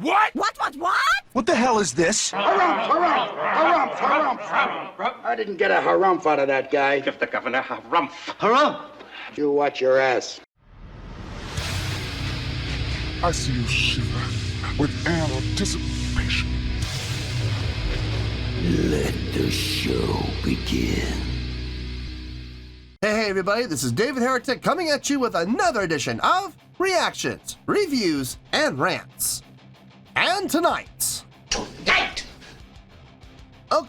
What? What? What the hell is this? Harumph. I didn't get a harumph out of that guy. Give the governor harumph. Harumph! You watch your ass. I see you shiver with anticipation. Let the show begin. Hey everybody, this is David Heretic coming at you with another edition of Reactions, Reviews, and Rants. And tonight... Oh,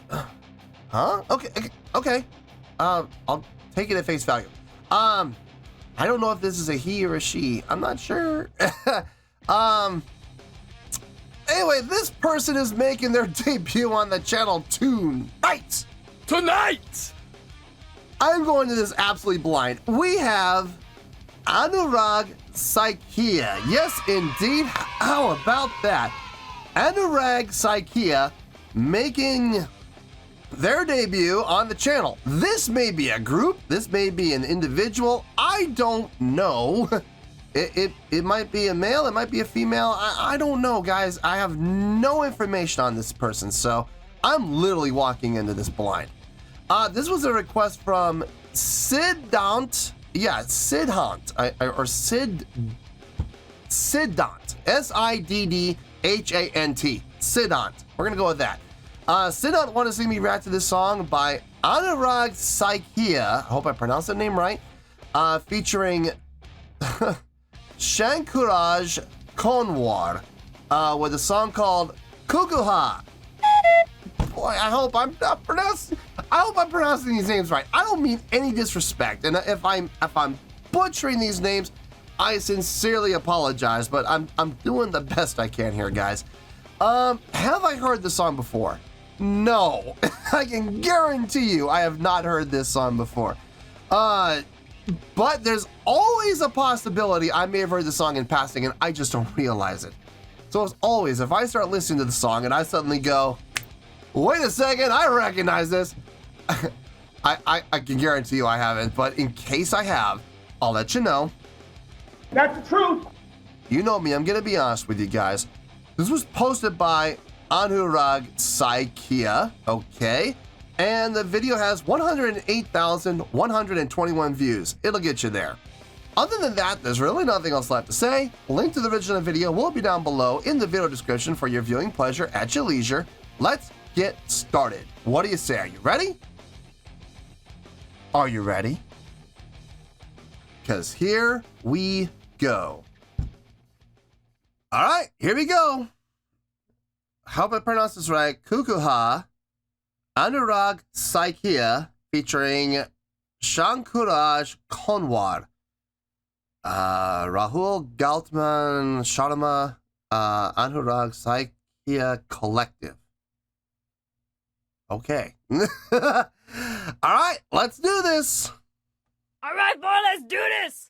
huh? Okay. I'll take it at face value. I don't know if this is a he or a she. I'm not sure. Anyway, this person is making their debut on the channel tonight. I'm going to this absolutely blind. We have Anurag Saikia. Yes, indeed. How about that? Anurag Saikia making their debut on the channel. This may be a group. This may be an individual. I don't know. It might be a male. It might be a female. I don't know, guys. I have no information on this person, so I'm literally walking into this blind. This was a request from Siddhant. Yeah, Siddhant. Or Siddhant. Siddhant. Siddhant. We're going to go with that. Siddhant wanted to see me react to this song by Anurag Saikia. I hope I pronounced the name right. Featuring Shankuraj Konwar with a song called KUKUHA. Boy, I hope I'm pronouncing these names right. I don't mean any disrespect, and if I'm butchering these names, I sincerely apologize. But I'm doing the best I can here, guys. Have I heard this song before? No, I can guarantee you I have not heard this song before. But there's always a possibility I may have heard the song in passing and I just don't realize it. So as always, if I start listening to the song and I suddenly go, wait a second, I recognize this, I can guarantee you I haven't, but in case I have, I'll let you know. That's the truth. You know me, I'm gonna be honest with you guys. This was posted by Anurag Saikia, okay? And the video has 108,121 views. It'll get you there. Other than that, there's really nothing else left to say. Link to the original video will be down below in the video description for your viewing pleasure at your leisure. Let's get started. What do you say? Are you ready? Are you ready? Because here we go. All right, here we go. Hope I pronounced this right. KUKUHA. Anurag Saikia featuring Shankuraj Konwar, Rahul Galtman Sharma, Anurag Saikia Collective. Okay. All right, let's do this. All right, boy, let's do this.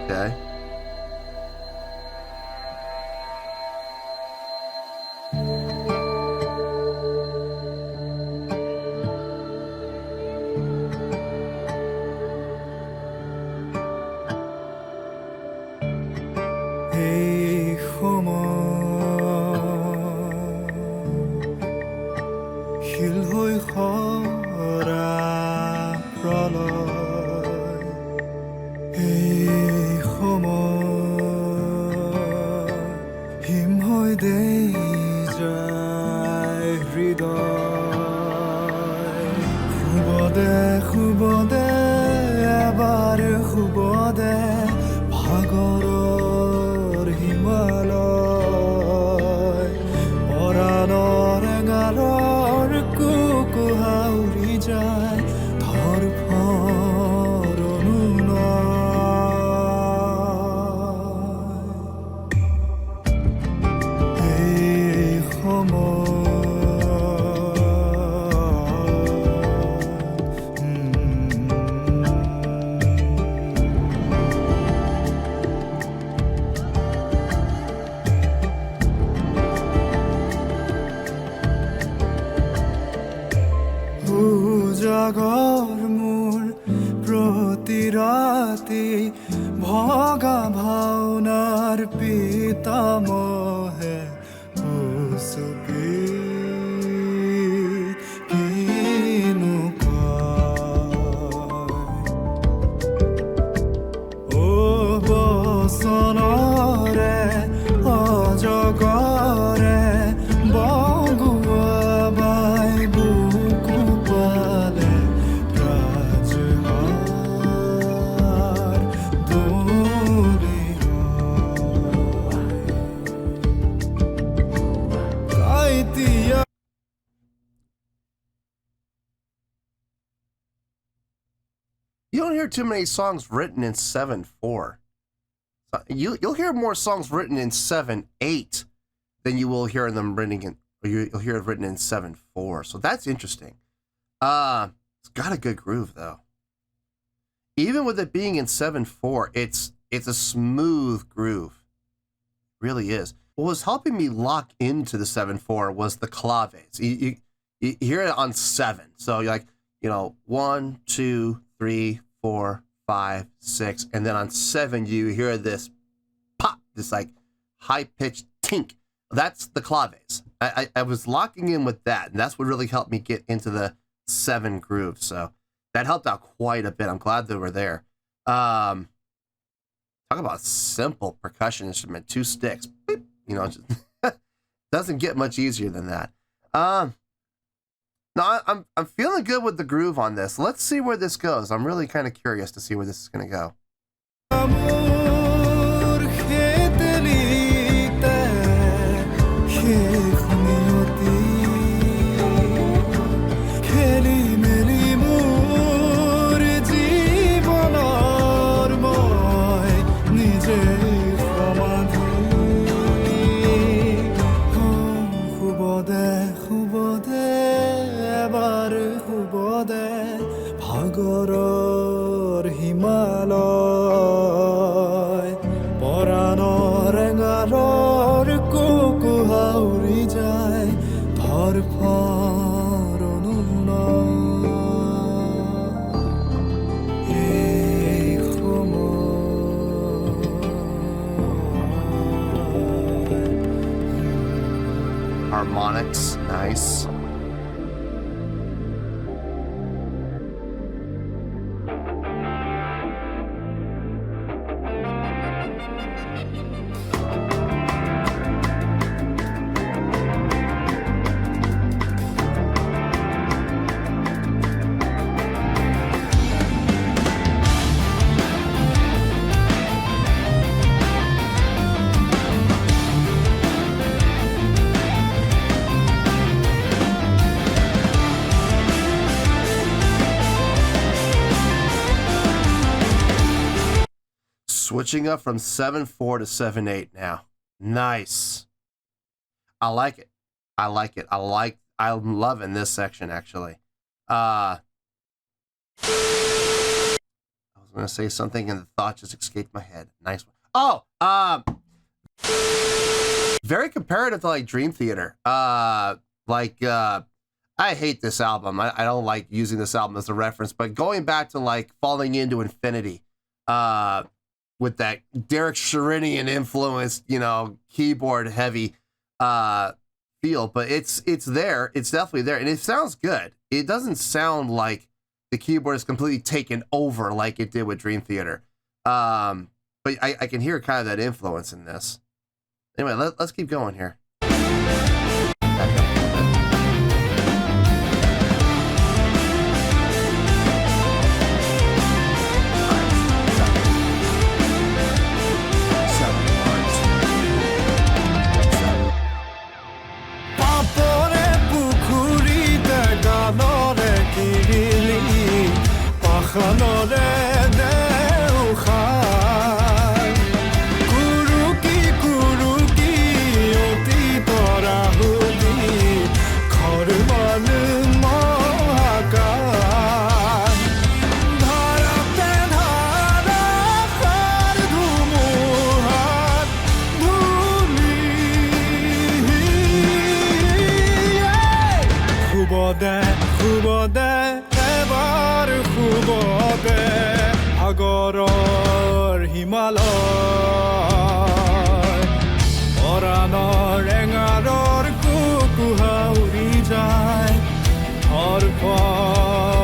Okay. Hey, Hill hoi khora pralay. Hey, him hoi dei jai hridoy. Khubode, abar khubode, bhagoror ভগা ভাওনার পিতামহে উসুকি কিনু ও বসনরে অজগরে বগুয়া by বুকু পালে রাজহার দোলে কাইতিয়া You don't hear too many songs written in 7/4. You'll hear more songs written in 7/8 than you will hear them written in, or you'll hear it written in 7/4. So that's interesting. It's got a good groove though. Even with it being in 7/4, it's a smooth groove. It really is. What was helping me lock into the 7/4 was the claves. You hear it on 7. So you're like, 1, 2, 3, 4, 5, 6, and then on 7 you hear this pop, this like high-pitched tink. That's the claves. I was locking in with that, and that's what really helped me get into the 7 groove. So that helped out quite a bit. I'm glad they were there. Talk about simple percussion instrument, 2 sticks. Beep, just doesn't get much easier than that. No, I'm feeling good with the groove on this. Let's see where this goes. I'm really kind of curious to see where this is going to go. amor hetelite khekhniyoti kheli meli mor jibanor moy nije samadhi khubode ebar khubode bhagoror himalay poranor engaror kukuha uri jay dhar paronuna ei khomoy Harmonics, nice. Switching up from 7/4 to 7/8 now. Nice. I like it. I'm loving this section actually. I was gonna say something and the thought just escaped my head. Nice one. Oh, very comparative to like Dream Theater. I hate this album. I don't like using this album as a reference, but going back to like Falling Into Infinity, with that Derek Sherinian influenced, keyboard heavy feel, but it's there. It's definitely there, and it sounds good. It doesn't sound like the keyboard is completely taken over like it did with Dream Theater. But I can hear kind of that influence in this. Anyway, let's keep going here. papore pukhurite ganore kirili pakhanore deu khai kuruki oti torahudi Oranor engaror kukuha uri jai Har parorunoi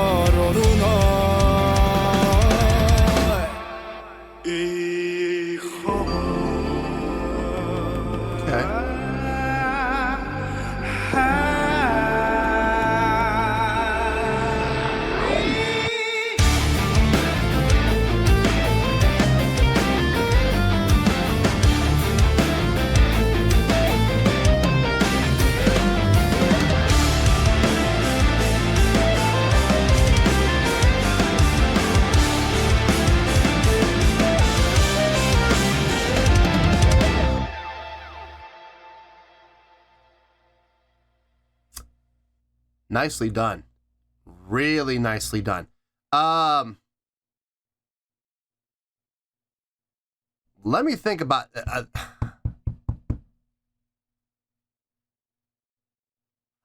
Nicely done. Really nicely done. Let me think about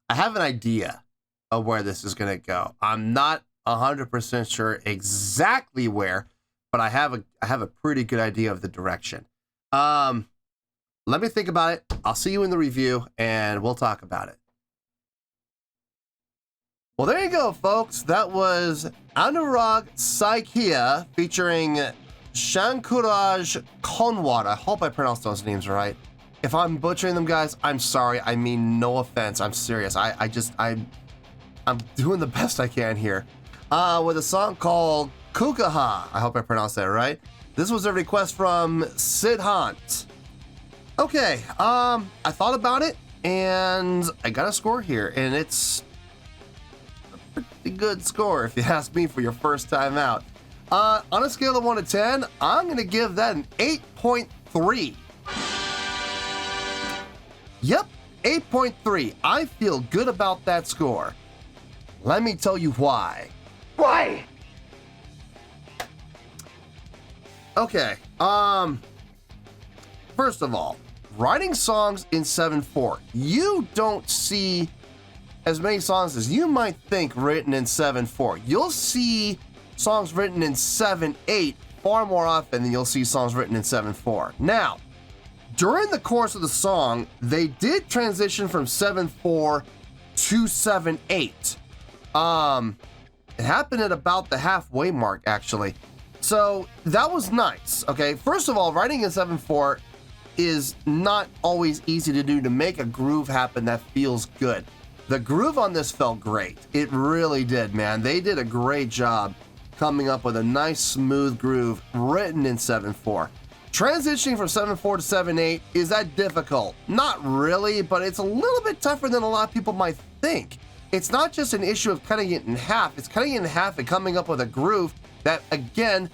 I have an idea of where this is going to go. I'm not 100% sure exactly where, but I have a pretty good idea of the direction. Let me think about it. I'll see you in the review and we'll talk about it. Well, there you go, folks. That was Anurag Saikia featuring Shankuraj Konwar. I hope I pronounced those names right. If I'm butchering them, guys, I'm sorry. I mean, no offense. I'm serious. I'm doing the best I can here. With a song called KUKUHA. I hope I pronounced that right. This was a request from Sid Hunt. Okay, I thought about it, and I got a score here, and it's a pretty good score, if you ask me, for your first time out. On a scale of 1 to 10, I'm going to give that an 8.3. Yep, 8.3. I feel good about that score. Let me tell you why. Why? Okay, first of all, writing songs in 7/4, you don't see as many songs as you might think written in 7/4. You'll see songs written in 7/8 far more often than you'll see songs written in 7/4. Now, during the course of the song, they did transition from 7/4 to 7/8. It happened at about the halfway mark, actually. So that was nice. Okay, first of all, writing in 7/4 is not always easy to do, to make a groove happen that feels good. The groove on this felt great. It really did, man. They did a great job coming up with a nice smooth groove written in 7/4. Transitioning from 7/4 to 7/8, is that difficult? Not really, but it's a little bit tougher than a lot of people might think. It's not just an issue of cutting it in half. It's cutting it in half and coming up with a groove that, again,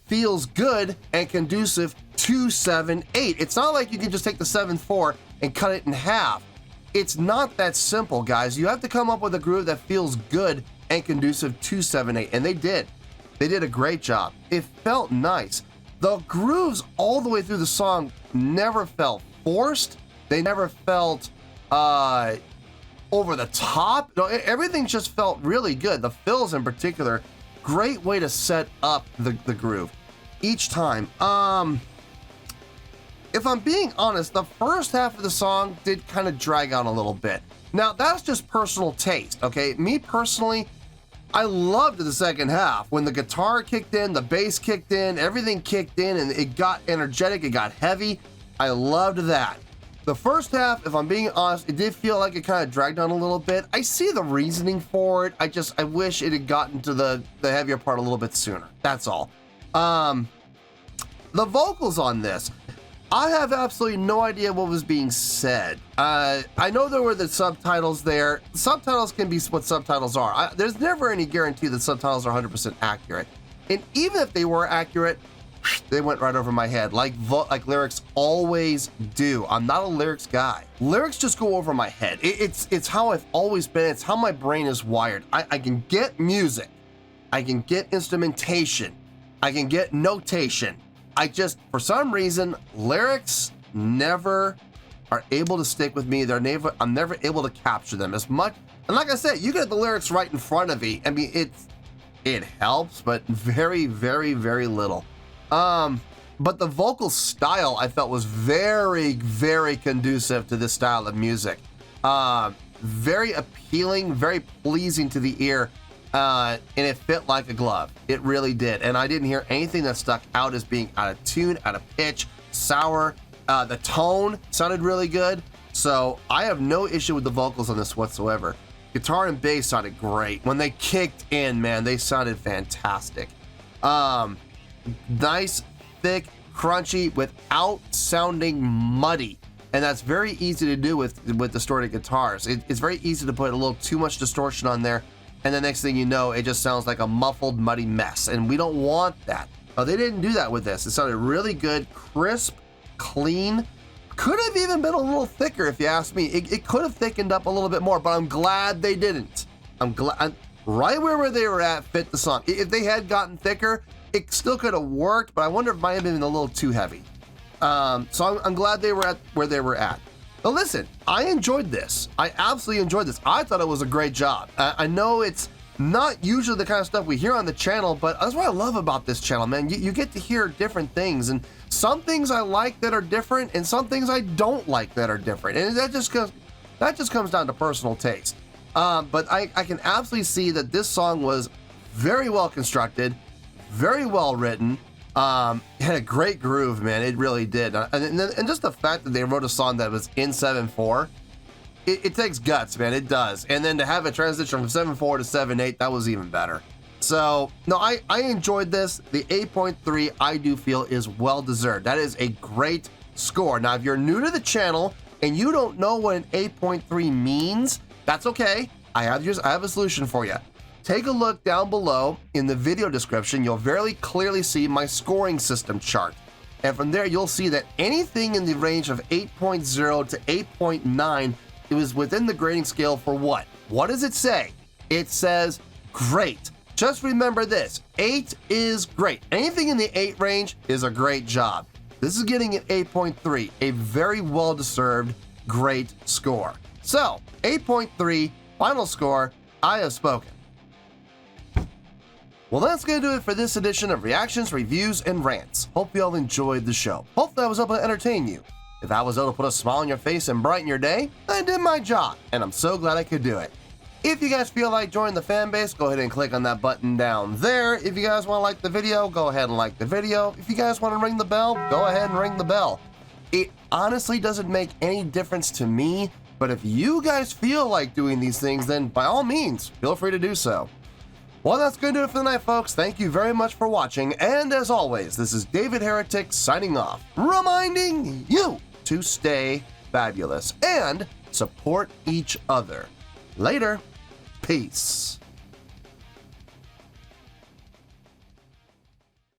feels good and conducive to 7/8. It's not like you can just take the 7/4 and cut it in half. It's not that simple, guys. You have to come up with a groove that feels good and conducive to 7/8, and they did. They did a great job. It felt nice. The grooves all the way through the song never felt forced. They never felt over the top. No, everything just felt really good. The fills in particular, great way to set up the groove each time. If I'm being honest, the first half of the song did kind of drag out a little bit. Now, that's just personal taste, okay? Me personally, I loved the second half. When the guitar kicked in, the bass kicked in, everything kicked in, and it got energetic, it got heavy. I loved that. The first half, if I'm being honest, it did feel like it kind of dragged on a little bit. I see the reasoning for it. I wish it had gotten to the heavier part a little bit sooner. That's all. The vocals on this, I have absolutely no idea what was being said. I know there were the subtitles there. Subtitles can be what subtitles are. There's never any guarantee that subtitles are 100% accurate. And even if they were accurate, they went right over my head, like lyrics always do. I'm not a lyrics guy. Lyrics just go over my head. It's how I've always been. It's how my brain is wired. I can get music. I can get instrumentation. I can get notation. For some reason, lyrics never are able to stick with me. I'm never able to capture them as much. And like I said, you get the lyrics right in front of you. I mean, it helps, but very, very, very little. but the vocal style I felt was very, very conducive to this style of music. Very appealing, very pleasing to the ear, and it fit like a glove. It really did. And I didn't hear anything that stuck out as being out of tune, out of pitch, sour. The tone sounded really good. So I have no issue with the vocals on this whatsoever. Guitar and bass sounded great. When they kicked in, man, they sounded fantastic. Nice, thick, crunchy, without sounding muddy. And that's very easy to do with distorted guitars. It's very easy to put a little too much distortion on there, and the next thing you know, it just sounds like a muffled, muddy mess, and we don't want that. They didn't do that with this. It sounded really good, crisp, clean. Could have even been a little thicker if you ask me. It could have thickened up a little bit more, but I'm glad they didn't. I'm glad. Right where they were at fit the song. If they had gotten thicker, it still could have worked, but I wonder if it might have been a little too heavy. So I'm glad they were at where they were at. But listen, I enjoyed this. I absolutely enjoyed this. I thought it was a great job. I know it's not usually the kind of stuff we hear on the channel, but that's what I love about this channel, man. You get to hear different things, and some things I like that are different, and some things I don't like that are different. And that just comes down to personal taste. But I can absolutely see that this song was very well constructed, very well written. Had a great groove, man. It really did. And just the fact that they wrote a song that was in 7/4, it takes guts, man. It does. And then to have it transition from 7/4 to 7/8, that was even better. So, no, I enjoyed this. The 8.3, I do feel, is well deserved. That is a great score. Now, if you're new to the channel and you don't know what an 8.3 means, that's okay. I have a solution for you. Take a look down below in the video description. You'll very clearly see my scoring system chart. And from there, you'll see that anything in the range of 8.0 to 8.9, it was within the grading scale for what? What does it say? It says great. Just remember this, 8 is great. Anything in the 8 range is a great job. This is getting an 8.3, a very well-deserved great score. So, 8.3, final score, I have spoken. Well, that's going to do it for this edition of Reactions, Reviews, and Rants. Hope you all enjoyed the show. Hopefully I was able to entertain you. If I was able to put a smile on your face and brighten your day, I did my job, and I'm so glad I could do it. If you guys feel like joining the fan base, go ahead and click on that button down there. If you guys want to like the video, go ahead and like the video. If you guys want to ring the bell, go ahead and ring the bell. It honestly doesn't make any difference to me, but if you guys feel like doing these things, then by all means, feel free to do so. Well, that's going to do it for the night, folks. Thank you very much for watching, and as always, this is David Heretic signing off, reminding you to stay fabulous and support each other. Later. Peace.